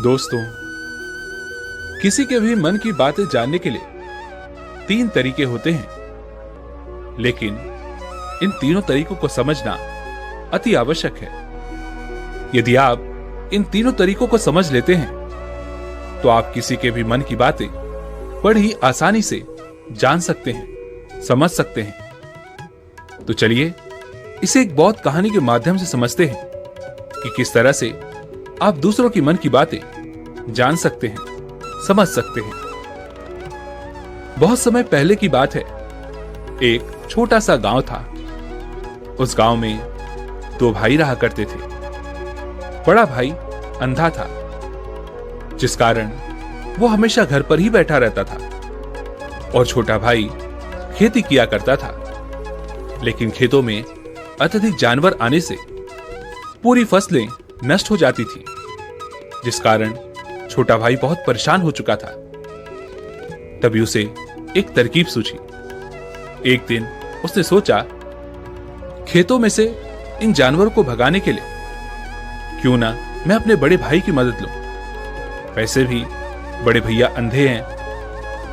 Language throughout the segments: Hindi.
दोस्तों, किसी के भी मन की बातें जानने के लिए 3 तरीके होते हैं, लेकिन इन तीनों तरीकों को समझना अति आवश्यक है। यदि आप इन तीनों तरीकों को समझ लेते हैं, तो आप किसी के भी मन की बातें बड़ी आसानी से जान सकते हैं, समझ सकते हैं। तो चलिए इसे एक बहुत कहानी के माध्यम से समझते हैं कि किस तरह से आप दूसरों की मन की बातें जान सकते हैं, समझ सकते हैं। बहुत समय पहले की बात है। एक छोटा सा गांव था। उस गांव में 2 भाई रहा करते थे। बड़ा भाई अंधा था, जिस कारण वो हमेशा घर पर ही बैठा रहता था, और छोटा भाई खेती किया करता था। लेकिन खेतों में अत्यधिक जानवर आने से पूरी फसलें नष्ट हो जाती थी, जिस कारण छोटा भाई बहुत परेशान हो चुका था। तभी उसे एक तरकीब सूझी। एक दिन उसने सोचा, खेतों में से इन जानवरों को भगाने के लिए क्यों ना मैं अपने बड़े भाई की मदद लूं। वैसे भी बड़े भैया अंधे हैं।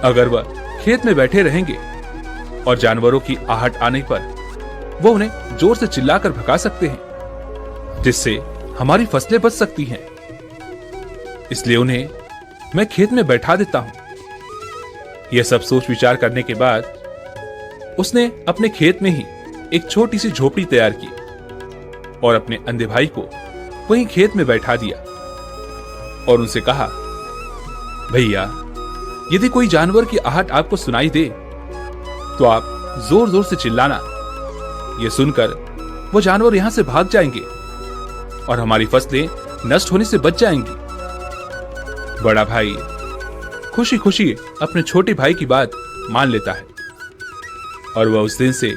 अगर वह खेत में बैठे रहेंगे और जानवरों की आहट आने पर वो उन्हें जोर से चिल्लाकर भगा सकते हैं, जिससे हमारी फसलें बच सकती हैं। इसलिए उन्हें मैं खेत में बैठा देता हूं। यह सब सोच विचार करने के बाद उसने अपने खेत में ही एक छोटी सी झोपड़ी तैयार की और अपने अंधे भाई को वहीं खेत में बैठा दिया और उनसे कहा, भैया, यदि कोई जानवर की आहट आपको सुनाई दे तो आप जोर जोर से चिल्लाना। यह सुनकर वो जानवर यहां से भाग जाएंगे और हमारी फसलें नष्ट होने से बच जाएंगी। बड़ा भाई खुशी खुशी अपने छोटे भाई की बात मान लेता है और वह उस दिन से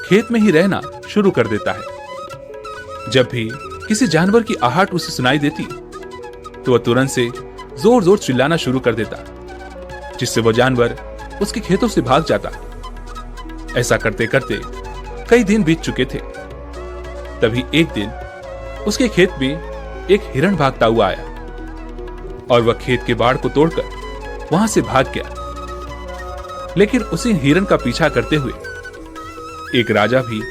खेत में ही रहना शुरू कर देता है। जब भी किसी जानवर की आहट उसे सुनाई देती तो वह तुरंत से जोर जोर चिल्लाना शुरू कर देता, जिससे वह जानवर उसके खेतों से भाग जाता। ऐसा करते करते कई दिन बीत चुके थे। तभी एक दिन उसके खेत में एक हिरण भागता हुआ आया और वह खेत के बाड़ को तोड़कर वहां से भाग गया। लेकिन उसी हिरण का पीछा करते हुए एक राजा भी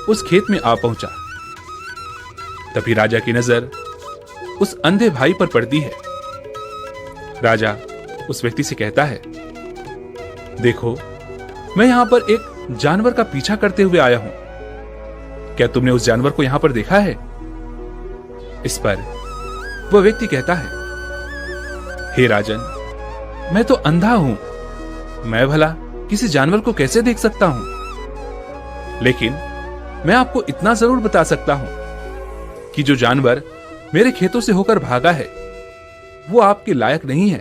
उस खेत में आ पहुंचा। तभी राजा की नजर उस अंधे भाई पर पड़ती है। राजा उस व्यक्ति से कहता है, देखो, मैं यहां पर एक जानवर का पीछा करते हुए आया हूं। क्या तुमने उस जानवर को यहां पर देखा है? इस पर वह व्यक्ति कहता है, हे राजन, मैं तो अंधा हूं। मैं भला किसी जानवर को कैसे देख सकता हूं? लेकिन मैं आपको इतना जरूर बता सकता हूं कि जो जानवर मेरे खेतों से होकर भागा है वो आपके लायक नहीं है।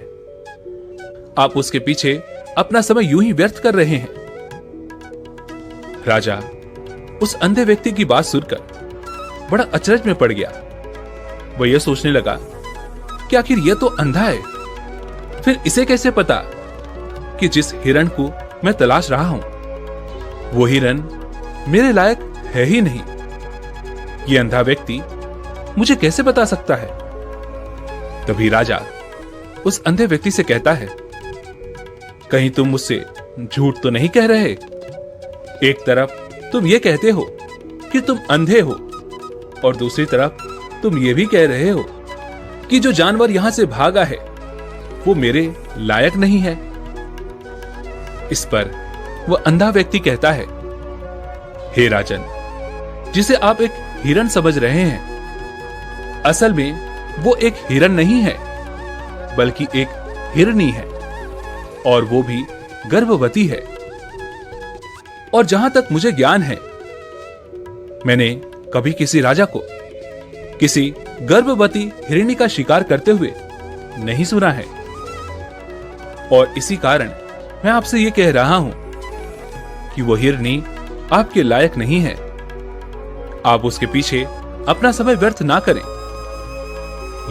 आप उसके पीछे अपना समय यूं ही व्यर्थ कर रहे हैं। राजा उस अंधे व्यक्ति की बात सुनकर बड़ा अचरज में पड़ गया। वह यह सोचने लगा कि आखिर यह तो अंधा है, फिर इसे कैसे पता कि जिस हिरण को मैं तलाश रहा हूं वो हिरण मेरे लायक है ही नहीं। यह अंधा व्यक्ति मुझे कैसे बता सकता है? तभी राजा उस अंधे व्यक्ति से कहता है, कहीं तुम मुझसे झूठ तो नहीं कह रहे? एक तरफ तुम ये कहते हो कि तुम अंधे हो और दूसरी तरफ तुम ये भी कह रहे हो कि जो जानवर यहां से भागा है वो मेरे लायक नहीं है। इस पर वह अंधा व्यक्ति कहता है, हे राजन, जिसे आप एक हिरण समझ रहे हैं, असल में वो एक हिरण नहीं है, बल्कि एक हिरनी है, और वो भी गर्भवती है। और जहां तक मुझे ज्ञान है, मैंने कभी किसी राजा को किसी गर्भवती हिरनी का शिकार करते हुए नहीं सुना है। और इसी कारण मैं आपसे यह कह रहा हूं कि वो हिरनी आपके लायक नहीं है। आप उसके पीछे अपना समय व्यर्थ ना करें।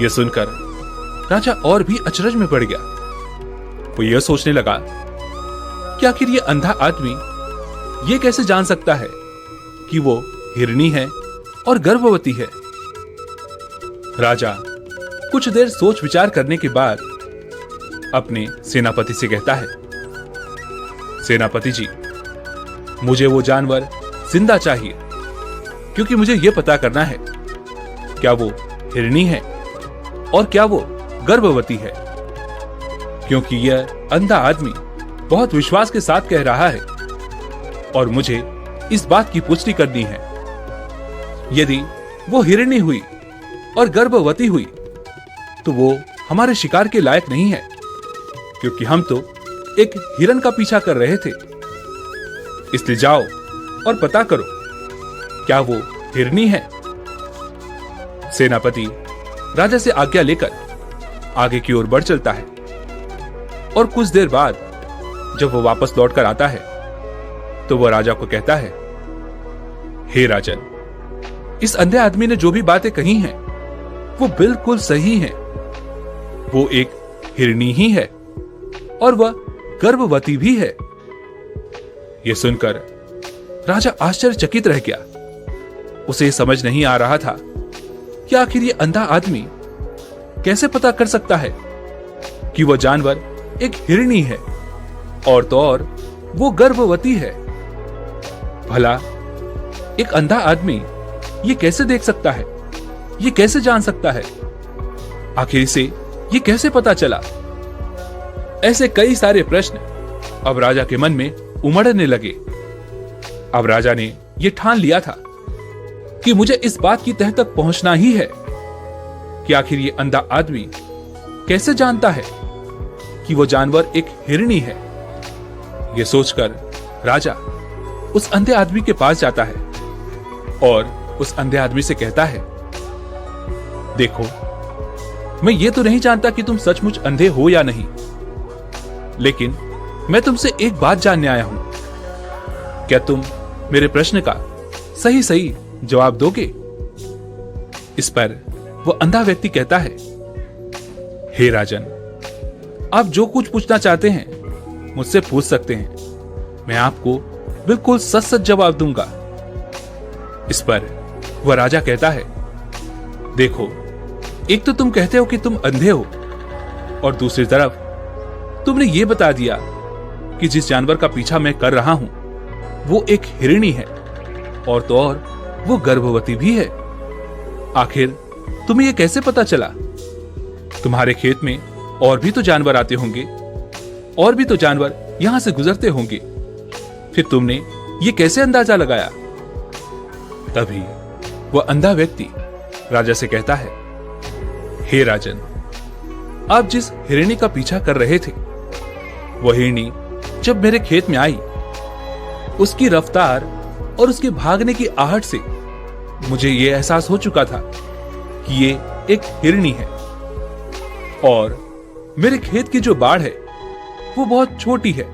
यह सुनकर राजा और भी अचरज में पड़ गया। वो यह सोचने लगा कि आखिर ये अंधा आदमी ये कैसे जान सकता है कि वो हिरनी है और गर्भवती है। राजा कुछ देर सोच विचार करने के बाद अपने सेनापति से कहता है, सेनापति जी, मुझे वो जानवर जिंदा चाहिए, क्योंकि मुझे यह पता करना है क्या वो हिरनी है और क्या वो गर्भवती है। क्योंकि यह अंधा आदमी बहुत विश्वास के साथ कह रहा है और मुझे इस बात की पुष्टि करनी है। यदि वो हिरनी हुई और गर्भवती हुई तो वो हमारे शिकार के लायक नहीं है, क्योंकि हम तो एक हिरन का पीछा कर रहे थे। इसलिए जाओ और पता करो क्या वो हिरनी है। सेनापति राजा से आज्ञा लेकर आगे की ओर बढ़ चलता है और कुछ देर बाद जब वो वापस लौटकर आता है तो वो राजा को कहता है, हे राजन, इस अंधे आदमी ने जो भी बातें कही हैं वो बिल्कुल सही हैं। वो एक हिरनी ही है और वह गर्भवती भी है। यह सुनकर राजा आश्चर्यचकित रह गया। उसे समझ नहीं आ रहा था कि आखिर ये अंधा आदमी कैसे पता कर सकता है कि वह जानवर एक हिरनी है और तो और वो गर्भवती है। भला एक अंधा आदमी ये कैसे देख सकता है, ये कैसे जान सकता है, आखिर इसे ये कैसे पता चला। ऐसे कई सारे प्रश्न अब राजा के मन में उमड़ने लगे। अब राजा ने यह ठान लिया था कि मुझे इस बात की तह तक पहुंचना ही है कि आखिर ये अंधा आदमी कैसे जानता है कि वो जानवर एक हिरनी है। यह सोचकर राजा उस अंधे आदमी के पास जाता है और उस अंधे आदमी से कहता है, देखो, मैं ये तो नहीं जानता कि तुम सचमुच अंधे हो या नहीं, लेकिन मैं तुमसे एक बात जानने आया हूं। क्या तुम मेरे प्रश्न का सही सही जवाब दोगे? इस पर वो अंधा व्यक्ति कहता है, हे राजन, आप जो कुछ पूछना चाहते हैं मुझसे पूछ सकते हैं, मैं आपको बिल्कुल सच सच जवाब दूंगा। इस पर वह राजा कहता है, देखो, एक तो तुम कहते हो कि तुम अंधे हो और दूसरी तरफ तुमने ये बता दिया कि जिस जानवर का पीछा मैं कर रहा हूं वो एक हिरनी है और तो और वो गर्भवती भी है। आखिर तुम्हें ये कैसे पता चला? तुम्हारे खेत में और भी तो जानवर आते होंगे, और भी तो जानवर यहां से गुजरते होंगे, फिर तुमने ये कैसे अंदाजा लगाया? तभी वह अंधा व्यक्ति राजा से कहता है, हे राजन, आप जिस हिरनी का पीछा कर रहे थे वह हिरनी जब मेरे खेत में आई, उसकी रफ्तार और उसके भागने की आहट से मुझे यह एहसास हो चुका था कि ये एक हिरनी है और मेरे खेत की जो बाड़ है वो बहुत छोटी है,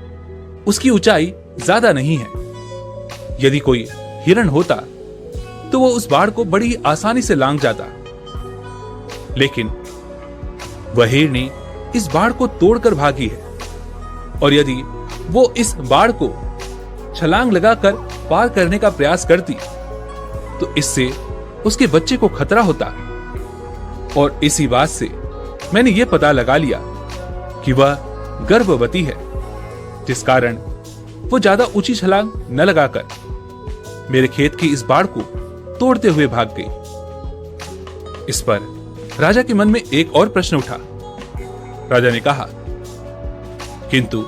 उसकी ऊंचाई ज्यादा नहीं है। यदि कोई हिरण होता तो वो उस बाड़ को बड़ी आसानी से लांघ जाता, लेकिन वह हिरनी इस बाड़ को तोड़कर भागी है और यदि वो इस बाड़ को छलांग लगाकर पार करने का प्रयास करती तो इससे उसके बच्चे को खतरा होता। और इसी बात से मैंने ये पता लगा लिया कि वह गर्भवती है, जिस कारण वो ज्यादा ऊंची छलांग न लगाकर मेरे खेत की इस बाड़ को तोड़ते हुए भाग गई। इस पर राजा के मन में एक और प्रश्न उठा। राजा ने कहा, किंतु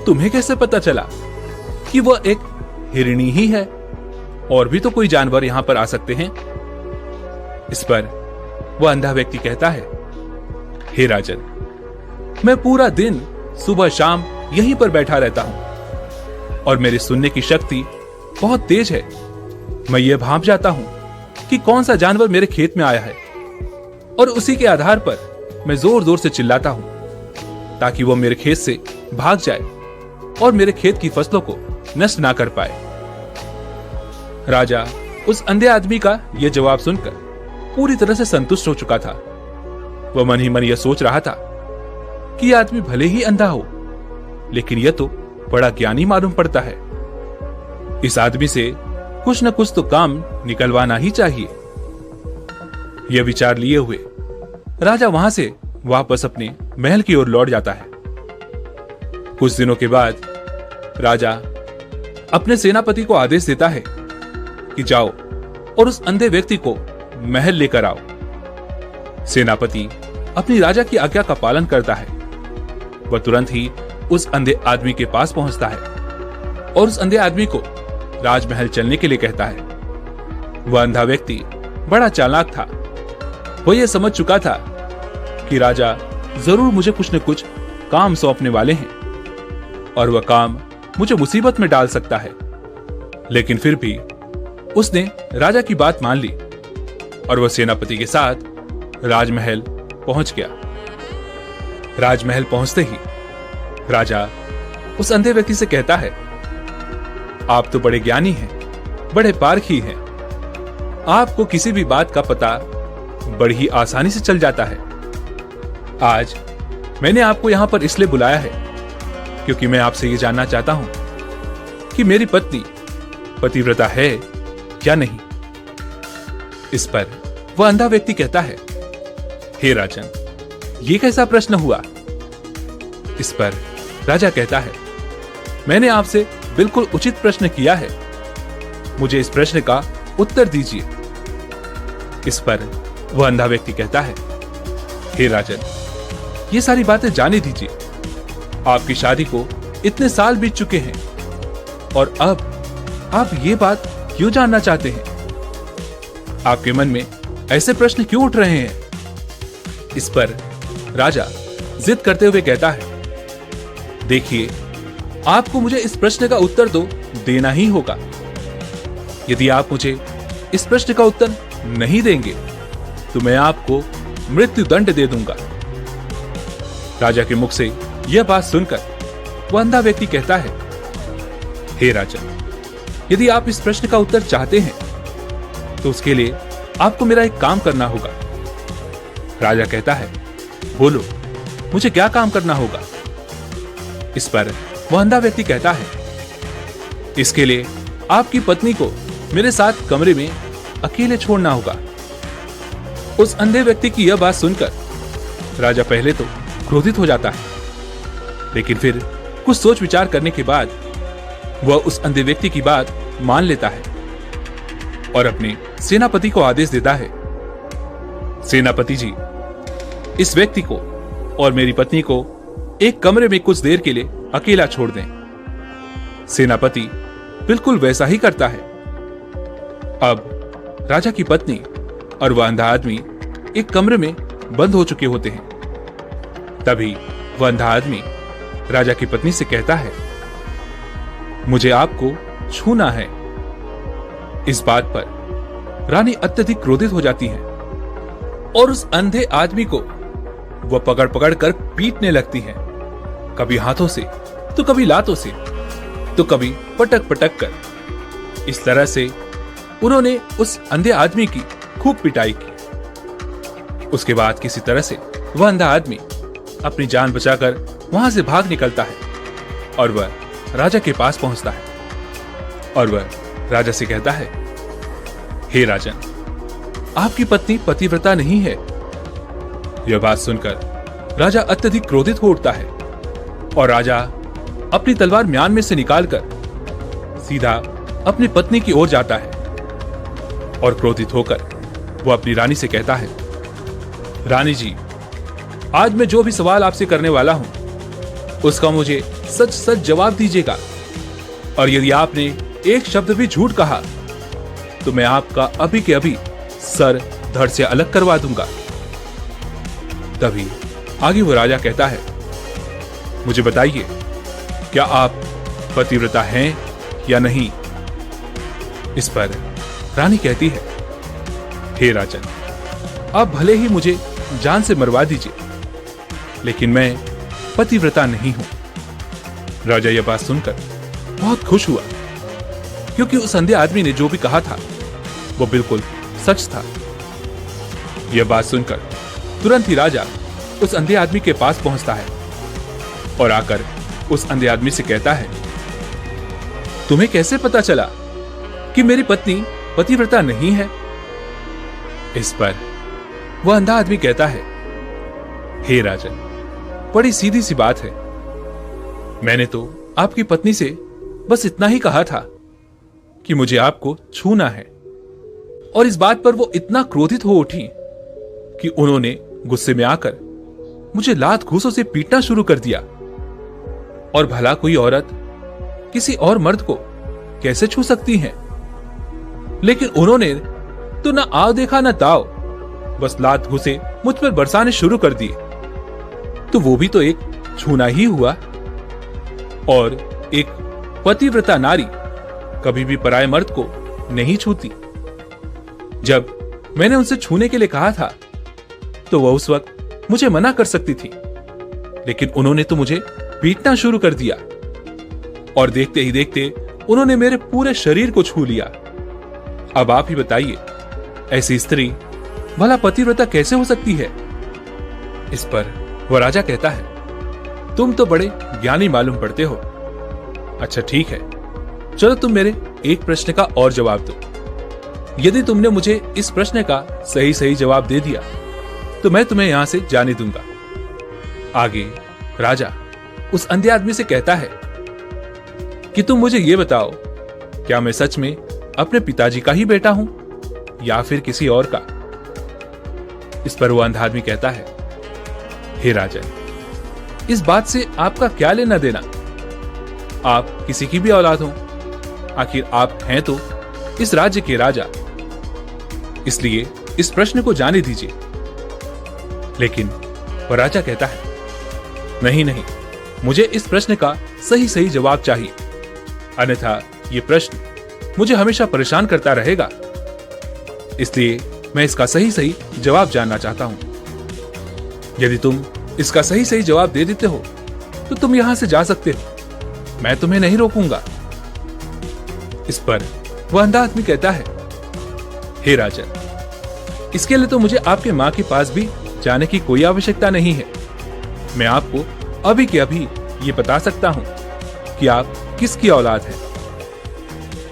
तुम्हें कैसे पता चला कि वह एक हिरनी ही है? और भी तो कोई जानवर यहां पर आ सकते हैं। इस पर वह अंधा व्यक्ति कहता है, हे राजन, मैं पूरा दिन सुबह शाम यहीं पर बैठा रहता हूं और मेरी सुनने की शक्ति बहुत तेज है। मैं ये भांप जाता हूं कि कौन सा जानवर मेरे खेत में आया है और उसी के आधार पर मैं जोर जोर से चिल्लाता हूं ताकि वो मेरे खेत से भाग जाए और मेरे खेत की फसलों को नष्ट ना कर पाए। राजा उस अंधे आदमी का यह जवाब सुनकर पूरी तरह से संतुष्ट हो चुका था। वह मन ही मन यह सोच रहा था कि यह आदमी भले ही अंधा हो, लेकिन यह तो बड़ा ज्ञानी मालूम पड़ता है। इस आदमी से कुछ न कुछ तो काम निकलवाना ही चाहिए। यह विचार लिए हुए राजा वहां से वापस अपने महल की ओर लौट जाता है। कुछ दिनों के बाद राजा अपने सेनापति को आदेश देता है कि जाओ और उस अंधे व्यक्ति को महल लेकर आओ। सेनापति अपनी राजा की आज्ञा का पालन करता है। वह तुरंत ही उस अंधे आदमी के पास पहुंचता है और उस अंधे आदमी को राजमहल चलने के लिए कहता है। वह अंधा व्यक्ति बड़ा चालाक था। वह यह समझ चुका था कि राजा जरूर मुझे कुछ न कुछ काम सौंपने वाले हैं और वह काम मुझे मुसीबत में डाल सकता है। लेकिन फिर भी उसने राजा की बात मान ली और वह सेनापति के साथ राजमहल पहुंच गया। राजमहल पहुंचते ही राजा उस अंधे व्यक्ति से कहता है, आप तो बड़े ज्ञानी हैं, बड़े पारखी हैं। आपको किसी भी बात का पता बड़ी ही आसानी से चल जाता है। आज मैंने आपको यहां पर इसलिए बुलाया है क्योंकि मैं आपसे यह जानना चाहता हूं कि मेरी पत्नी पतिव्रता है या नहीं। इस पर वह अंधा व्यक्ति कहता है, हे राजन, ये कैसा प्रश्न हुआ? इस पर राजा कहता है, मैंने आपसे बिल्कुल उचित प्रश्न किया है, मुझे इस प्रश्न का उत्तर दीजिए। इस पर वह अंधा व्यक्ति कहता है, हे राजन, ये सारी बातें जाने दीजिए। आपकी शादी को इतने साल बीत चुके हैं और अब आप ये बात क्यों जानना चाहते हैं? आपके मन में ऐसे प्रश्न क्यों उठ रहे हैं? इस पर राजा जिद करते हुए कहता है, देखिए, आपको मुझे इस प्रश्न का उत्तर तो देना ही होगा। यदि आप मुझे इस प्रश्न का उत्तर नहीं देंगे तो मैं आपको मृत्यु दंड दे दूंगा। राजा के मुख से यह बात सुनकर वह अंधा व्यक्ति कहता है, हे राजन, यदि आप इस प्रश्न का उत्तर चाहते हैं तो उसके लिए आपको मेरा एक काम करना होगा। राजा कहता है, बोलो, मुझे क्या काम करना होगा? इस पर वह अंधा व्यक्ति कहता है, इसके लिए आपकी पत्नी को मेरे साथ कमरे में अकेले छोड़ना होगा। उस अंधे व्यक्ति की यह बात सुनकर राजा पहले तो क्रोधित हो जाता है, लेकिन फिर कुछ सोच विचार करने के बाद वह उस अंधे व्यक्ति की बात मान लेता है और अपने सेनापति को आदेश देता है, सेनापति जी, इस व्यक्ति को और मेरी पत्नी को एक कमरे में कुछ देर के लिए अकेला छोड़ दें। सेनापति बिल्कुल वैसा ही करता है। अब राजा की पत्नी और वह अंधा आदमी एक कमरे में बंद हो चुके होते हैं। तभी वह अंधा आदमी राजा की पत्नी से कहता है, मुझे आपको छूना है। इस बात पर रानी अत्यधिक क्रोधित हो जाती है और उस अंधे आदमी को वह पकड़ पकड़ कर पीटने लगती है, कभी हाथों से तो कभी लातों से तो कभी पटक पटक कर। इस तरह से उन्होंने उस अंधे आदमी की खूब पिटाई की। उसके बाद किसी तरह से वह अंधा आदमी अपनी जान बचाकर वहां से भाग निकलता है और वह राजा के पास पहुंचता है और वह राजा से कहता है, हे राजन, आपकी पत्नी पतिव्रता नहीं है। यह बात सुनकर राजा अत्यधिक क्रोधित हो उठता है और राजा अपनी तलवार म्यान में से निकालकर सीधा अपनी पत्नी की ओर जाता है और क्रोधित होकर वो अपनी रानी से कहता है, रानी जी, आज मैं जो भी सवाल आपसे करने वाला हूं उसका मुझे सच सच जवाब दीजिएगा और यदि आपने एक शब्द भी झूठ कहा तो मैं आपका अभी के अभी सर धड़ से अलग करवा दूंगा। तभी आगे वो राजा कहता है, मुझे बताइए, क्या आप पतिव्रता हैं या नहीं? इस पर रानी कहती है, हे राजन, आप भले ही मुझे जान से मरवा दीजिए, लेकिन मैं पतिव्रता नहीं हूं। राजा यह बात सुनकर बहुत खुश हुआ क्योंकि उस अंधे आदमी ने जो भी कहा था वो बिल्कुल सच था। यह बात सुनकर तुरंत ही राजा उस अंधे आदमी के पास पहुंचता है और आकर उस अंधे आदमी से कहता है, तुम्हें कैसे पता चला कि मेरी पत्नी पतिव्रता नहीं है? इस पर वह अंधा आदमी कहता है, हे राजन, बड़ी सीधी सी बात है। मैंने तो आपकी पत्नी से बस इतना ही कहा था कि मुझे आपको छूना है, और इस बात पर वो इतना क्रोधित हो उठी कि उन्होंने गुस्से में आकर मुझे लात घूंसों से पीटना शुरू कर दिया। और भला कोई औरत किसी और मर्द को कैसे छू सकती है? लेकिन उन्होंने तो ना आव देखा ना दाव, बस लात घूंसे मुझ पर बरसाने शुरू कर दिए। तो वो भी तो एक छूना ही हुआ। और एक पतिव्रता नारी कभी भी पराये मर्द को नहीं छूती। जब मैंने उनसे छूने के लिए कहा था तो वह उस वक्त मुझे मना कर सकती थी, लेकिन उन्होंने तो मुझे पीटना शुरू कर दिया, और देखते ही देखते उन्होंने मेरे पूरे शरीर को छू लिया। अब आप ही बताइए, ऐसी स्त्री भला पतिव्रता कैसे हो सकती है? इस पर वह राजा कहता है, तुम तो बड़े ज्ञानी मालूम पड़ते हो। अच्छा ठीक है, चलो तुम मेरे एक प्रश्न का और जवाब दो। यदि तुमने मुझे इस प्रश्न का सही सही जवाब दे दिया तो मैं तुम्हें यहां से जाने दूंगा। आगे राजा उस अंधे आदमी से कहता है कि तुम मुझे यह बताओ, क्या मैं सच में अपने पिताजी का ही बेटा हूं या फिर किसी और का? इस पर वो अंधा आदमी कहता है, हे राजन, इस बात से आपका क्या लेना देना? आप किसी की भी औलाद हो, आखिर आप हैं तो इस राज्य के राजा, इसलिए इस प्रश्न को जाने दीजिए। लेकिन वह राजा कहता है, नहीं नहीं, मुझे इस प्रश्न का सही सही जवाब चाहिए, अन्यथा यह प्रश्न मुझे हमेशा परेशान करता रहेगा। इसलिए मैं इसका सही सही जवाब जानना चाहता हूं। यदि तुम इसका सही सही जवाब दे देते हो तो तुम यहां से जा सकते हो, मैं तुम्हें नहीं रोकूंगा। इस पर वह अंधा आदमी कहता है, हे राजन, इसके लिए तो मुझे आपके मां के पास भी जाने की कोई आवश्यकता नहीं है। मैं आपको अभी के अभी ये बता सकता हूं कि आप किसकी औलाद हैं।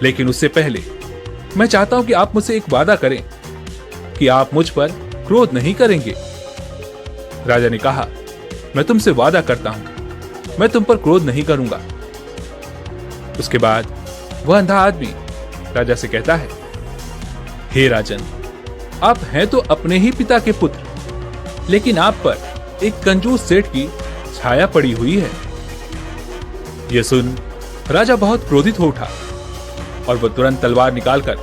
लेकिन उससे पहले मैं चाहता हूं कि आप मुझसे एक वादा करें कि आप मुझ पर क्रोध नहीं करेंगे। राजा ने कहा, मैं तुमसे वादा करता हूं, मैं तुम पर क्रोध नहीं करूंगा। उसके बाद वह अंधा आदमी राजा से कहता है, हे राजन, आप हैं तो अपने ही पिता के पुत्र, लेकिन आप पर एक कंजूस सेठ की छाया पड़ी हुई है। यह सुन राजा बहुत क्रोधित हो उठा और वह तुरंत तलवार निकालकर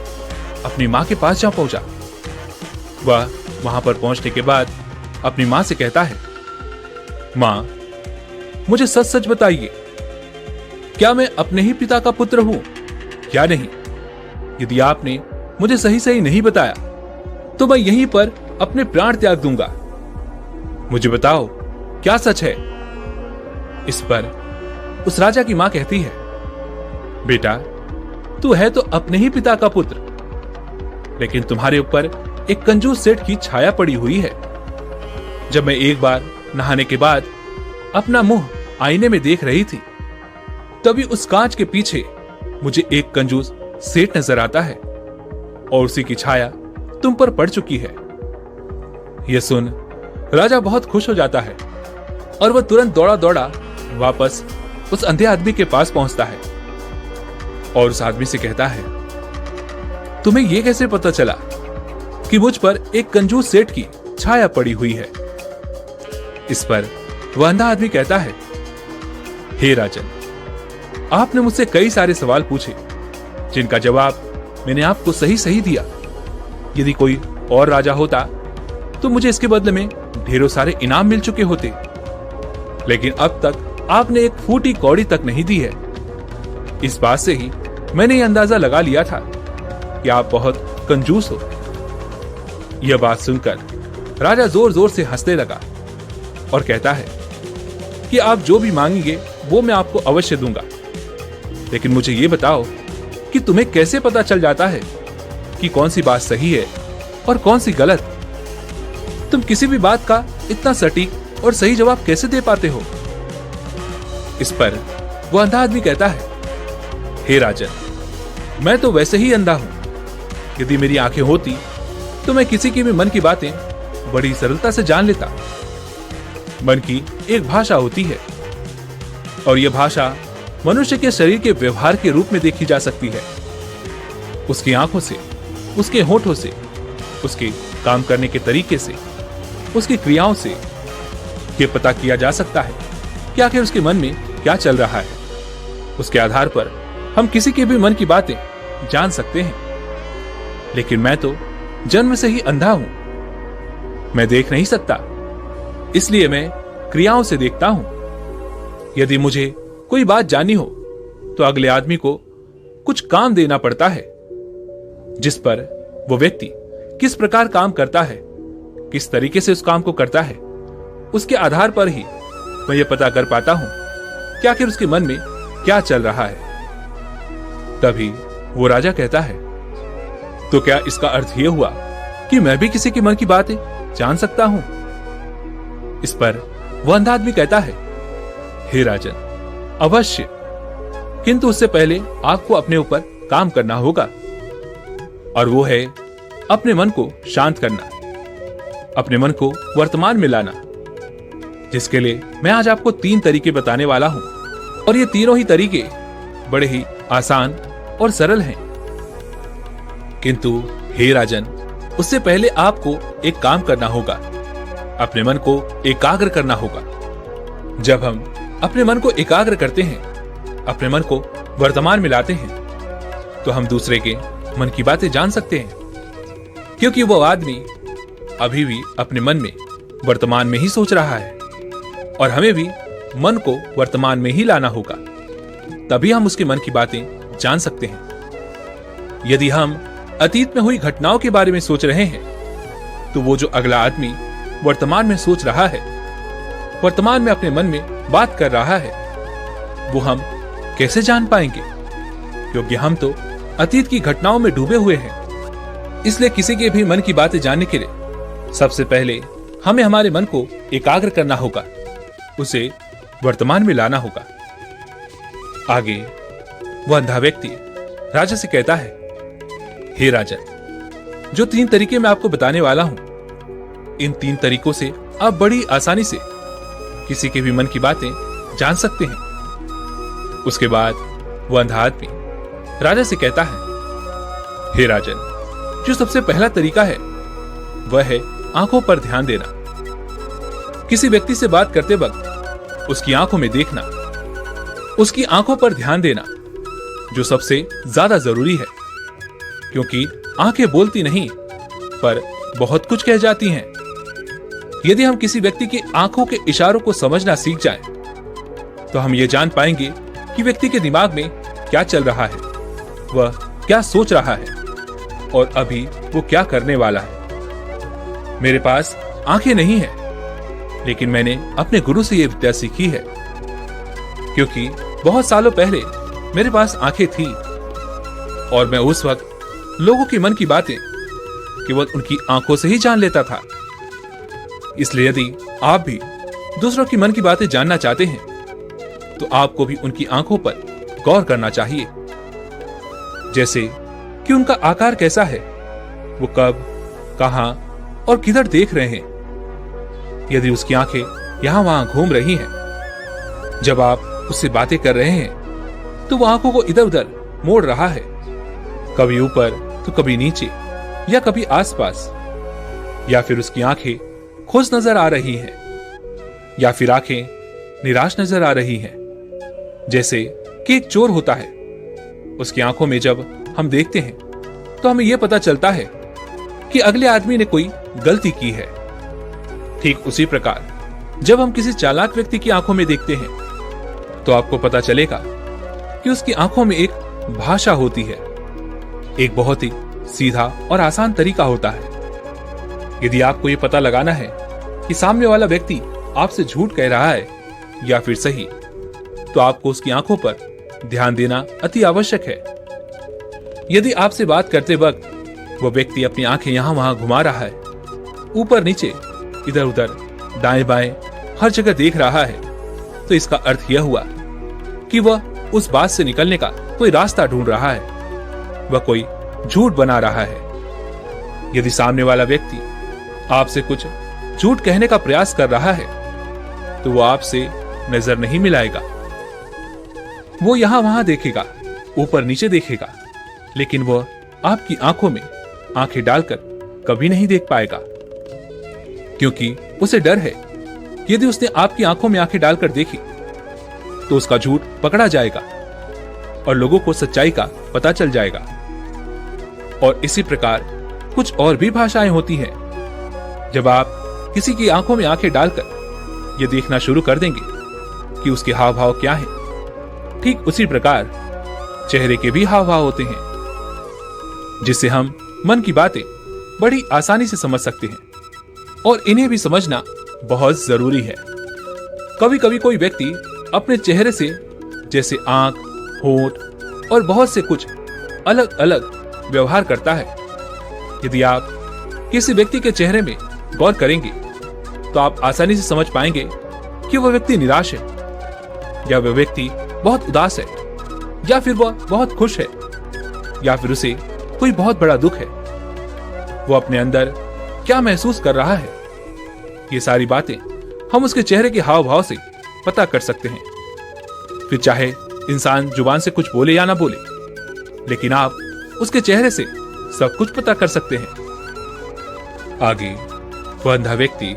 अपनी मां के पास जा पहुंचा। वह वहां पर पहुंचने के बाद अपनी मां से कहता है, मां, मुझे सच सच बताइए, क्या मैं अपने ही पिता का पुत्र हूं या नहीं? यदि आपने मुझे सही सही नहीं बताया तो मैं यहीं पर अपने प्राण त्याग दूंगा। मुझे बताओ, क्या सच है? इस पर उस राजा की मां कहती है, बेटा, तू है तो अपने ही पिता का पुत्र, लेकिन तुम्हारे ऊपर एक कंजूस सेठ की छाया पड़ी हुई है। जब मैं एक बार नहाने के बाद अपना मुंह आईने में देख रही थी, तभी उस कांच के पीछे मुझे एक कंजूस सेठ नजर आता है और उसी की छाया तुम पर पड़ चुकी है। यह सुन राजा बहुत खुश हो जाता है और वह तुरंत दौड़ा दौड़ा वापस उस अंधे आदमी के पास पहुंचता है और उस आदमी से कहता है, तुम्हें यह कैसे पता चला कि मुझ पर एक कंजूस सेठ की छाया पड़ी हुई है? इस पर वह अंधा आदमी कहता है, हे राजन, आपने मुझसे कई सारे सवाल पूछे जिनका जवाब मैंने आपको सही सही दिया। यदि कोई और राजा होता तो मुझे इसके बदले में ढेरों सारे इनाम मिल चुके होते, लेकिन अब तक आपने एक फूटी कौड़ी तक नहीं दी है। इस बात से ही मैंने यह अंदाजा लगा लिया था कि आप बहुत कंजूस हो। यह बात सुनकर राजा जोर जोर से हंसने लगा और कहता है कि आप जो भी मांगेंगे वो मैं आपको अवश्य दूंगा, लेकिन मुझे ये बताओ कि तुम्हें कैसे पता चल जाता है कि कौन सी बात सही है और कौन सी गलत? तुम किसी भी बात का इतना सटीक और सही जवाब कैसे दे पाते हो? इस पर वो अंधा आदमी कहता है, हे राजन, मैं तो वैसे ही अंधा हूं। यदि मेरी आंखें होती तो मैं किसी की भी मन की बातें बड़ी सरलता से जान लेता। मन की एक भाषा होती है और यह भाषा मनुष्य के शरीर के व्यवहार के रूप में देखी जा सकती है। उसकी आंखों से, उसके होठों से, उसके काम करने के तरीके से, उसकी क्रियाओं से यह पता किया जा सकता है कि आखिर उसके मन में क्या चल रहा है। उसके आधार पर हम किसी के भी मन की बातें जान सकते हैं। लेकिन मैं तो जन्म से ही अंधा हूं, मैं देख नहीं सकता, इसलिए मैं क्रियाओं से देखता हूं। यदि मुझे कोई बात जाननी हो तो अगले आदमी को कुछ काम देना पड़ता है, जिस पर वो व्यक्ति किस प्रकार काम करता है, किस तरीके से उस काम को करता है, उसके आधार पर ही मैं ये पता कर पाता हूं कि आखिर उसके मन में क्या चल रहा है। तभी वो राजा कहता है, तो क्या इसका अर्थ यह हुआ कि मैं भी किसी के मन की बातें जान सकता हूं? इस पर वह अंधा आदमी कहता है, हे राजन, अवश्य, किंतु उससे पहले आपको अपने ऊपर काम करना होगा, और वो है अपने मन को शांत करना, अपने मन को वर्तमान में लाना, जिसके लिए मैं आज आपको 3 तरीके बताने वाला हूं। और ये तीनों ही तरीके बड़े ही आसान और सरल हैं। किंतु हे राजन, उससे पहले आपको एक काम करना होगा, अपने मन को एकाग्र करना होगा। जब हम अपने मन को एकाग्र करते हैं, अपने मन को वर्तमान में लाते हैं, तो हम दूसरे के मन की बातें जान सकते हैं, क्योंकि वो आदमी अभी भी अपने मन में वर्तमान में ही सोच रहा है, और हमें भी मन को वर्तमान में ही लाना होगा, तभी हम उसके मन की बातें जान सकते हैं। यदि हम अतीत में हुई घटनाओं के बारे में सोच रहे हैं, तो वो जो अगला आदमी वर्तमान में सोच रहा है, वर्तमान में अपने मन में बात कर रहा है, वो हम कैसे जान पाएंगे? क्योंकि हम तो अतीत की घटनाओं में डूबे हुए हैं। इसलिए किसी के भी मन की बातें जानने के लिए सबसे पहले हमें हमारे मन को एकाग्र करना होगा, उसे वर्तमान में लाना होगा। आगे वह अंधा व्यक्ति राजा से कहता है, हे राजा, जो 3 तरीके मैं आपको बताने वाला हूं, इन 3 तरीकों से आप बड़ी आसानी से किसी के भी मन की बातें जान सकते हैं। उसके बाद वह अंधा आदमी राजा से कहता है, हे राजन, जो सबसे पहला तरीका है वह है आंखों पर ध्यान देना। किसी व्यक्ति से बात करते वक्त उसकी आंखों में देखना, उसकी आंखों पर ध्यान देना, जो सबसे ज्यादा जरूरी है, क्योंकि आंखें बोलती नहीं पर बहुत कुछ कह जाती हैं। यदि हम किसी व्यक्ति की आंखों के इशारों को समझना सीख जाएं, तो हम ये जान पाएंगे कि व्यक्ति के दिमाग में क्या चल रहा है, वह क्या सोच रहा है और अभी वो क्या करने वाला है। मेरे पास आंखें नहीं है, लेकिन मैंने अपने गुरु से यह विद्या सीखी है, क्योंकि बहुत सालों पहले मेरे पास आंखें थी और मैं उस वक्त लोगों के मन की बातें केवल उनकी आंखों से ही जान लेता था। इसलिए यदि आप भी दूसरों की मन की बातें जानना चाहते हैं, तो आपको भी उनकी आंखों पर गौर करना चाहिए, जैसे कि उनका आकार कैसा है, वो कब, कहां और किधर देख रहे हैं। यदि उसकी आंखें यहां वहां घूम रही हैं, जब आप उससे बातें कर रहे हैं, तो वो आंखों को इधर उधर मोड़ रहा है, कभी ऊपर तो कभी नीचे या कभी आसपास, या फिर उसकी आंखें खुश नजर आ रही हैं, या फिर आंखें निराश नजर आ रही हैं। जैसे कि एक चोर होता है, उसकी आंखों में जब हम देखते हैं तो हमें यह पता चलता है कि अगले आदमी ने कोई गलती की है। ठीक उसी प्रकार जब हम किसी चालाक व्यक्ति की आंखों में देखते हैं, तो आपको पता चलेगा कि उसकी आंखों में एक भाषा होती है, एक बहुत ही सीधा और आसान तरीका होता है। यदि आपको यह पता लगाना है कि सामने वाला व्यक्ति आपसे झूठ कह रहा है या फिर सही, तो आपको उसकी आंखों पर ध्यान देना अति आवश्यक है। यदि आपसे बात करते वक्त वो व्यक्ति अपनी आंखें यहां वहां घुमा रहा है, ऊपर नीचे इधर उधर दाएं बाएं हर जगह देख रहा है, तो इसका अर्थ यह हुआ कि वह उस बात से निकलने का कोई रास्ता ढूंढ रहा है, वह कोई झूठ बना रहा है। यदि सामने वाला व्यक्ति आपसे कुछ झूठ कहने का प्रयास कर रहा है, तो वो आपसे नजर नहीं मिलाएगा। वो यहां वहां देखेगा, ऊपर नीचे देखेगा, लेकिन वह आपकी आंखों में आंखें डालकर कभी नहीं देख पाएगा, क्योंकि उसे डर है यदि उसने आपकी आंखों में आंखें डालकर देखी तो उसका झूठ पकड़ा जाएगा और लोगों को सच्चाई का पता चल जाएगा। और इसी प्रकार कुछ और भी भाषाएं होती हैं। जब आप किसी की आंखों में आंखें डालकर यह देखना शुरू कर देंगे कि उसके हाव भाव क्या है, ठीक उसी प्रकार चेहरे के भी हाव भाव होते हैं, जिससे हम मन की बातें बड़ी आसानी से समझ सकते हैं और इन्हें भी समझना बहुत जरूरी है। कभी कभी कोई व्यक्ति अपने चेहरे से, जैसे आंख, होंठ और बहुत से कुछ अलग अलग व्यवहार करता है। यदि आप किसी व्यक्ति के चेहरे में गौर करेंगे तो आप आसानी से समझ पाएंगे कि वह व्यक्ति निराश है, या वह व्यक्ति बहुत उदास है, या फिर वह बहुत खुश है, या फिर उसे कोई बहुत बड़ा दुख है। वो अपने अंदर क्या महसूस कर रहा है, ये सारी बातें हम उसके चेहरे के हाव भाव से पता कर सकते हैं। फिर चाहे इंसान जुबान से कुछ बोले या ना बोले, लेकिन आप उसके चेहरे से सब कुछ पता कर सकते हैं। आगे वह अंधा व्यक्ति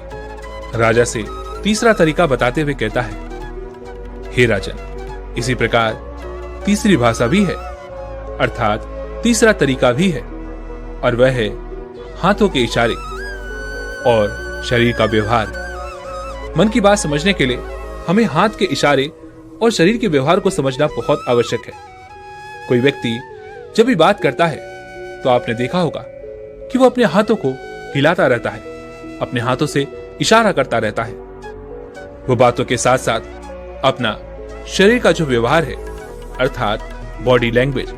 राजा से तीसरा तरीका बताते हुए कहता है, हे राजन, इसी प्रकार तीसरी भाषा भी है, अर्थात तीसरा तरीका भी है, और वह है हाथों के इशारे और शरीर का व्यवहार। मन की बात समझने के लिए हमें हाथ के इशारे और शरीर के व्यवहार को समझना बहुत आवश्यक है। कोई व्यक्ति जब भी बात करता है तो आपने देखा होगा कि वो अपने हाथों को हिलाता रहता है, अपने हाथों से इशारा करता रहता है। वो बातों के साथ साथ अपना शरीर का जो व्यवहार है, अर्थात बॉडी लैंग्वेज,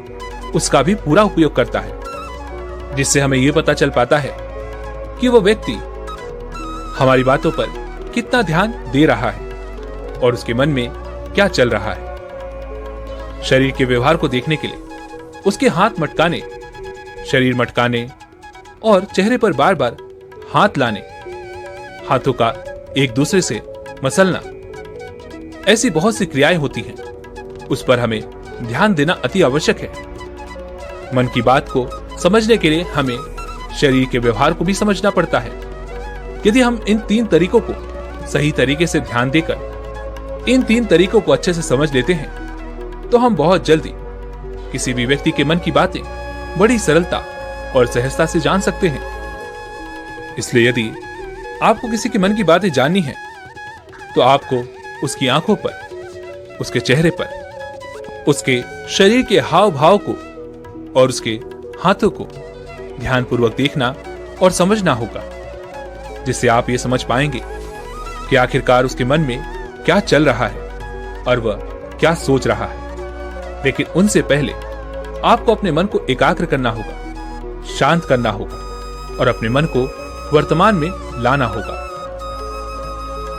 उसका भी पूरा उपयोग करता है, जिससे हमें यह पता चल पाता है कि वो व्यक्ति हमारी बातों पर कितना ध्यान दे रहा है और उसके मन में क्या चल रहा है। शरीर के व्यवहार को देखने के लिए उसके हाथ मटकाने, शरीर मटकाने और चेहरे पर बार बार हाथ लाने, हाथों का एक दूसरे से मसलना, ऐसी बहुत सी क्रियाएं होती हैं। उस पर हमें ध्यान देना अति आवश्यक है। मन की बात को समझने के लिए हमें शरीर के व्यवहार को भी समझना पड़ता है। यदि हम इन तीन तरीकों को सही तरीके से ध्यान देकर इन तीन तरीकों को अच्छे से समझ लेते हैं तो हम बहुत जल्दी किसी भी व्यक्ति के मन की बातें बड़ी सरलता और सहजता से जान सकते हैं। इसलिए यदि आपको किसी के मन की बातें जाननी है तो आपको उसकी आंखों पर, उसके चेहरे पर, उसके शरीर के हाव भाव को और उसके हाथों को ध्यानपूर्वक देखना और समझना होगा, जिससे आप ये समझ पाएंगे कि आखिरकार उसके मन में क्या चल रहा है और वह क्या सोच रहा है। लेकिन उनसे पहले आपको अपने मन को एकाग्र करना होगा, शांत करना होगा और अपने मन को वर्तमान में लाना होगा।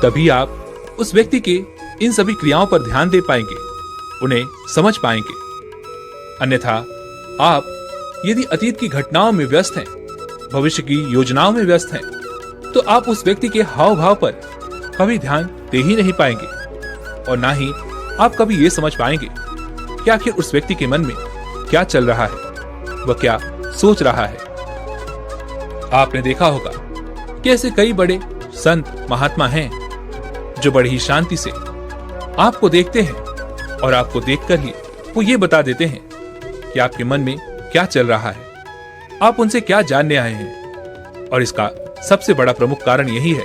तभी आप उस व्यक्ति के इन सभी क्रियाओं पर ध्यान दे पाएंगे, उन्हें समझ पाएंगे। अन्यथा आप यदि अतीत की घटनाओं में व्यस्त हैं, भविष्य की योजनाओं में व्यस्त हैं, तो आप उस व्यक्ति के हाव भाव पर कभी ध्यान दे ही नहीं पाएंगे और ना ही आप कभी ये समझ पाएंगे कि आखिर उस व्यक्ति के मन में क्या चल रहा है, वह क्या सोच रहा है। आपने देखा होगा कि ऐसे कई बड़े संत महात्मा हैं जो बड़ी ही शांति से आपको देखते हैं और आपको देखकर ही वो ये बता देते हैं कि आपके मन में क्या चल रहा है, आप उनसे क्या जानने आए हैं। और इसका सबसे बड़ा प्रमुख कारण यही है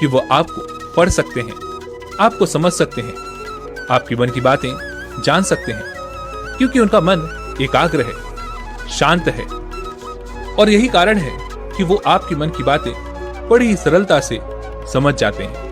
कि वो आपको पढ़ सकते हैं, आपको समझ सकते हैं, आपके मन की बातें जान सकते हैं, क्योंकि उनका मन एकाग्र है, शांत है। और यही कारण है कि वो आपके मन की बातें बड़ी ही सरलता से समझ जाते हैं।